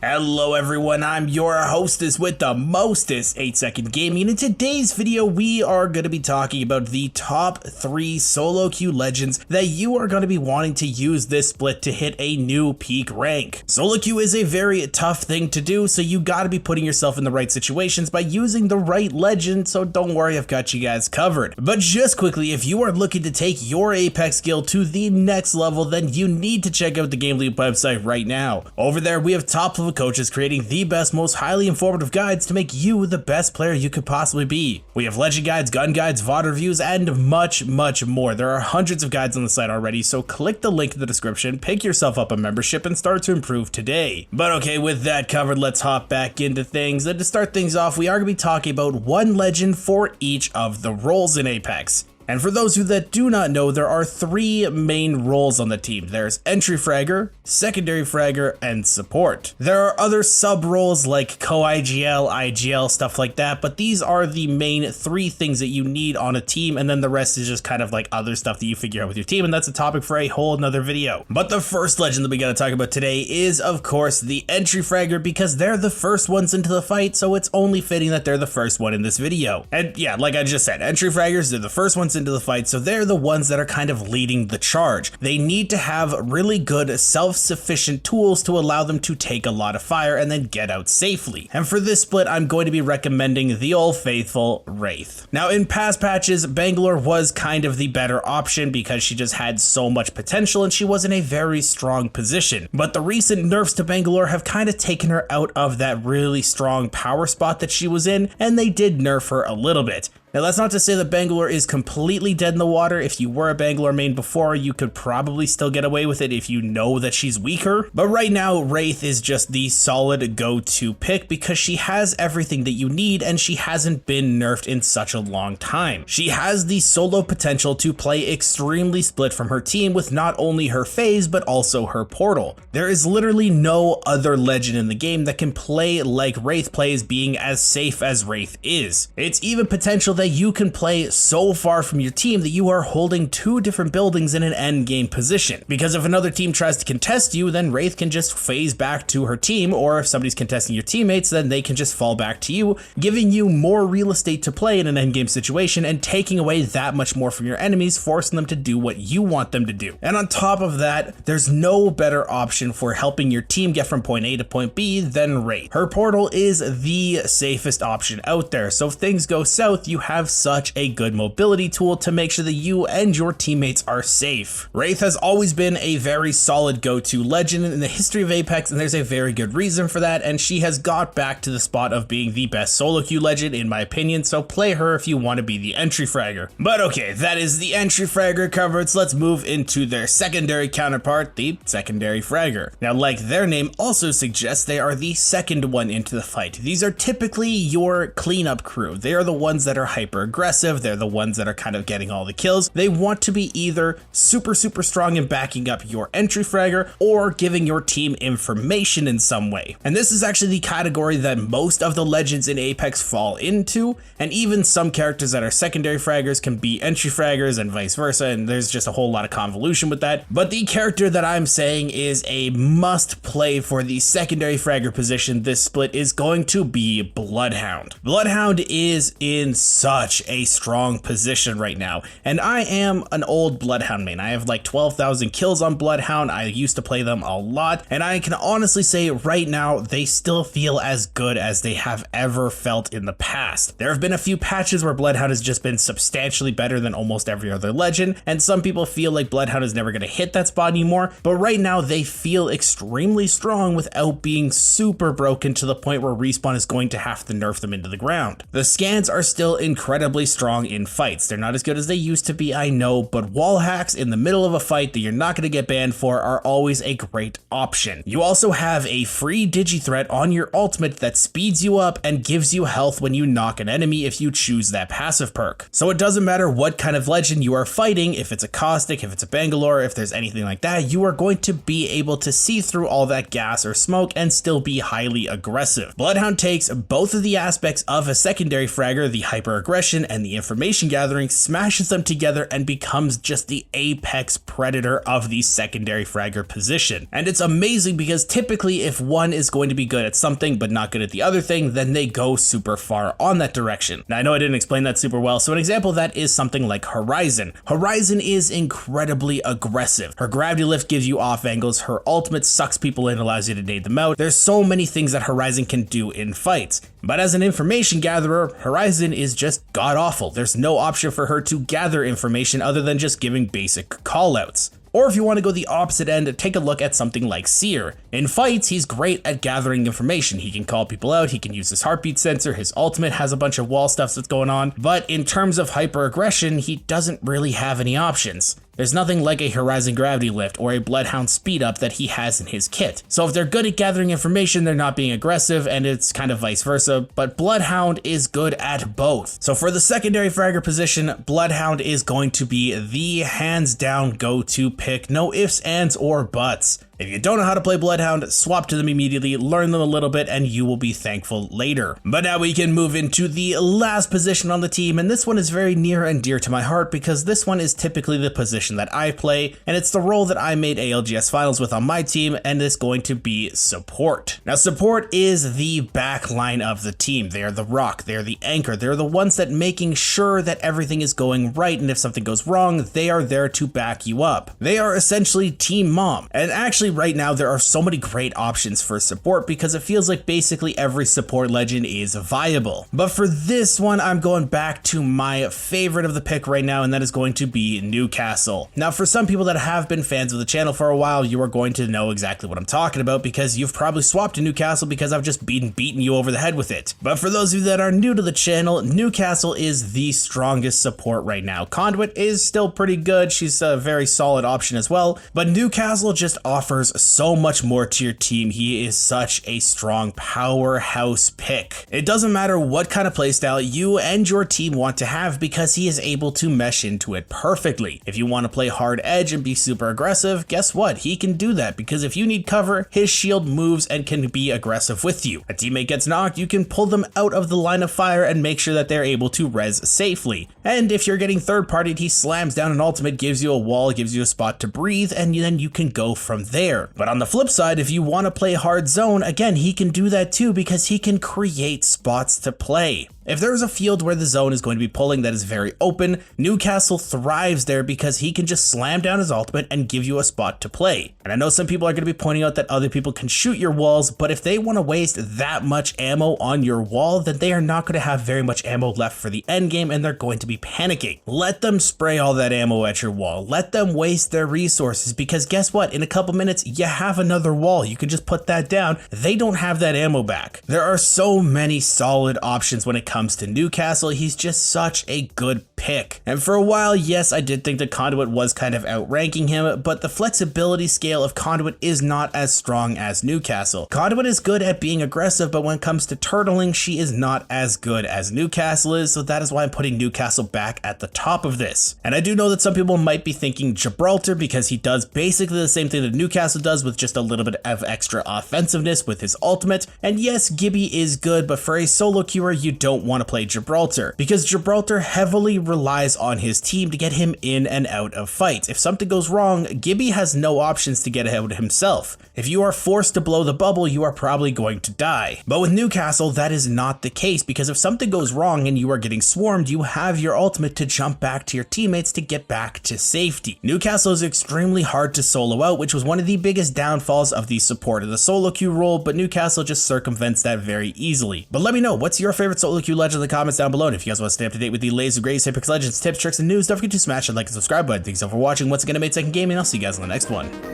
Hello everyone, I'm your hostess with the mostest 8-second gaming, and in today's video we are going to be talking about the top 3 solo queue legends that you are going to be wanting to use this split to hit a new peak rank. Solo queue is a very tough thing to do, so you got to be putting yourself in the right situations by using the right legend, so don't worry, I've got you guys covered. But just quickly, if you are looking to take your Apex skill to the next level, then you need to check out the GameLeap website right now. Over there we have top level coaches creating the best, most highly informative guides to make you the best player you could possibly be. We have legend guides, gun guides, VOD reviews, and much more. There are hundreds of guides on the site already, so click the link in the description, pick yourself up a membership, and start to improve today. But okay, with that covered, let's hop back into things. And to start things off, we are going to be talking about one legend for each of the roles in Apex. And for those of you that do not know, there are 3 main roles on the team. There's entry fragger, secondary fragger, and support. There are other sub roles like co-IGL, IGL, stuff like that, but these are the main 3 things that you need on a team, and then the rest is just kind of like other stuff that you figure out with your team, and that's a topic for a whole nother video. But the first legend that we gotta talk about today is, of course, the entry fragger, because they're the first ones into the fight, so it's only fitting that they're the first one in this video. And yeah, like I just said, entry fraggers, they're the first ones into the fight, so they're the ones that are kind of leading the charge. They need to have really good self-sufficient tools to allow them to take a lot of fire and then get out safely. And for this split, I'm going to be recommending the old faithful Wraith. Now in past patches, Bangalore was kind of the better option because she just had so much potential and she was in a very strong position. But the recent nerfs to Bangalore have kind of taken her out of that really strong power spot that she was in, and they did nerf her a little bit. Now that's not to say that Bangalore is completely dead in the water. If you were a Bangalore main before, you could probably still get away with it if you know that she's weaker. But right now, Wraith is just the solid go-to pick because she has everything that you need and she hasn't been nerfed in such a long time. She has the solo potential to play extremely split from her team with not only her phase, but also her portal. There is literally no other legend in the game that can play like Wraith plays, being as safe as Wraith is. It's even potential that you can play so far from your team that you are holding 2 different buildings in an end game position. Because if another team tries to contest you, then Wraith can just phase back to her team, or if somebody's contesting your teammates, then they can just fall back to you, giving you more real estate to play in an end game situation and taking away that much more from your enemies, forcing them to do what you want them to do. And on top of that, there's no better option for helping your team get from point A to point B than Wraith. Her portal is the safest option out there, so if things go south, you have such a good mobility tool to make sure that you and your teammates are safe. Wraith has always been a very solid go-to legend in the history of Apex, and there's a very good reason for that, and she has got back to the spot of being the best solo queue legend in my opinion, so play her if you want to be the entry fragger. But okay, that is the entry fragger covered, so let's move into their secondary counterpart, the secondary fragger. Now, like their name also suggests, they are the second one into the fight. These are typically your cleanup crew. They are the ones that are hyper aggressive. They're the ones that are kind of getting all the kills. They want to be either super strong in backing up your entry fragger or giving your team information in some way. And this is actually the category that most of the legends in Apex fall into, and even some characters that are secondary fraggers can be entry fraggers and vice versa, and there's just a whole lot of convolution with that. But the character that I'm saying is a must play for the secondary fragger position this split is going to be Bloodhound. Bloodhound is in such a strong position right now, and I am an old Bloodhound main. I have like 12,000 kills on Bloodhound. I used to play them a lot, and I can honestly say right now they still feel as good as they have ever felt in the past. There have been a few patches where Bloodhound has just been substantially better than almost every other legend, and some people feel like Bloodhound is never going to hit that spot anymore, but right now they feel extremely strong without being super broken to the point where Respawn is going to have to nerf them into the ground. The scans are still incredibly strong in fights. They're not as good as they used to be, I know, but wall hacks in the middle of a fight that you're not going to get banned for are always a great option. You also have a free digi threat on your ultimate that speeds you up and gives you health when you knock an enemy if you choose that passive perk. So it doesn't matter what kind of legend you are fighting, if it's a caustic, if it's a Bangalore, if there's anything like that, you are going to be able to see through all that gas or smoke and still be highly aggressive. Bloodhound takes both of the aspects of a secondary fragger, the hyper aggression and the information gathering, smashes them together and becomes just the apex predator of the secondary fragger position. And it's amazing because typically if one is going to be good at something but not good at the other thing, then they go super far on that direction. Now I know I didn't explain that super well, so an example of that is something like Horizon. Horizon is incredibly aggressive. Her gravity lift gives you off angles, her ultimate sucks people in, allows you to nade them out. There's so many things that Horizon can do in fights. But as an information gatherer, Horizon is just god awful. There's no option for her to gather information other than just giving basic callouts. Or if you want to go the opposite end, take a look at something like Seer. In fights, he's great at gathering information. He can call people out, he can use his heartbeat sensor, his ultimate has a bunch of wall stuff that's going on, but in terms of hyper aggression, he doesn't really have any options. There's nothing like a Horizon gravity lift or a Bloodhound speed up that he has in his kit. So if they're good at gathering information, they're not being aggressive, and it's kind of vice versa, but Bloodhound is good at both. So for the secondary fragger position, Bloodhound is going to be the hands down go-to pick, no ifs, ands, or buts. If you don't know how to play Bloodhound, swap to them immediately, learn them a little bit, and you will be thankful later. But now we can move into the last position on the team, and this one is very near and dear to my heart because this one is typically the position that I play, and it's the role that I made ALGS finals with on my team, and it's going to be support. Now support is the back line of the team. They are the rock, they're the anchor, they're the ones that making sure that everything is going right, and if something goes wrong, they are there to back you up. They are essentially team mom, and actually right now there are so many great options for support because it feels like basically every support legend is viable. But for this one, I'm going back to my favorite of the pick right now, and that is going to be Newcastle. Now for some people that have been fans of the channel for a while, you are going to know exactly what I'm talking about because you've probably swapped to Newcastle because I've just been beating you over the head with it. But for those of you that are new to the channel, Newcastle is the strongest support right now. Conduit is still pretty good, she's a very solid option as well, but Newcastle just offers so much more to your team. He is such a strong powerhouse pick. It doesn't matter what kind of playstyle you and your team want to have because he is able to mesh into it perfectly. If you want to play hard edge and be super aggressive, guess what? He can do that because if you need cover, his shield moves and can be aggressive with you. A teammate gets knocked, you can pull them out of the line of fire and make sure that they're able to res safely. And if you're getting third partied, he slams down an ultimate, gives you a wall, gives you a spot to breathe, and then you can go from there. But on the flip side, if you want to play hard zone, again, he can do that too because he can create spots to play. If there's a field where the zone is going to be pulling that is very open, Newcastle thrives there because he can just slam down his ultimate and give you a spot to play. And I know some people are going to be pointing out that other people can shoot your walls, but if they want to waste that much ammo on your wall, then they are not going to have very much ammo left for the end game and they're going to be panicking. Let them spray all that ammo at your wall. Let them waste their resources because guess what? In a couple minutes, you have another wall. You can just put that down. They don't have that ammo back. There are so many solid options when it comes to Newcastle. He's just such a good pick. And for a while, yes, I did think that Conduit was kind of outranking him, but the flexibility scale of Conduit is not as strong as Newcastle. Conduit is good at being aggressive, but when it comes to turtling, she is not as good as Newcastle is, so that is why I'm putting Newcastle back at the top of this. And I do know that some people might be thinking Gibraltar because he does basically the same thing that Newcastle does with just a little bit of extra offensiveness with his ultimate. And yes, Gibby is good, but for a solo queuer, you don't want to play Gibraltar because Gibraltar heavily relies on his team to get him in and out of fights. If something goes wrong, Gibby has no options to get out himself. If you are forced to blow the bubble, you are probably going to die. But with Newcastle, that is not the case because if something goes wrong and you are getting swarmed, you have your ultimate to jump back to your teammates to get back to safety. Newcastle is extremely hard to solo out, which was one of the biggest downfalls of the support of the solo queue role, but Newcastle just circumvents that very easily. But let me know, what's your favorite solo queue legend in the comments down below, and if you guys want to stay up to date with the latest and greatest Apex Legends tips, tricks, and news, don't forget to smash that like and subscribe button. Thanks so much for watching. Once again, I made Second Gaming, and I'll see you guys in the next one.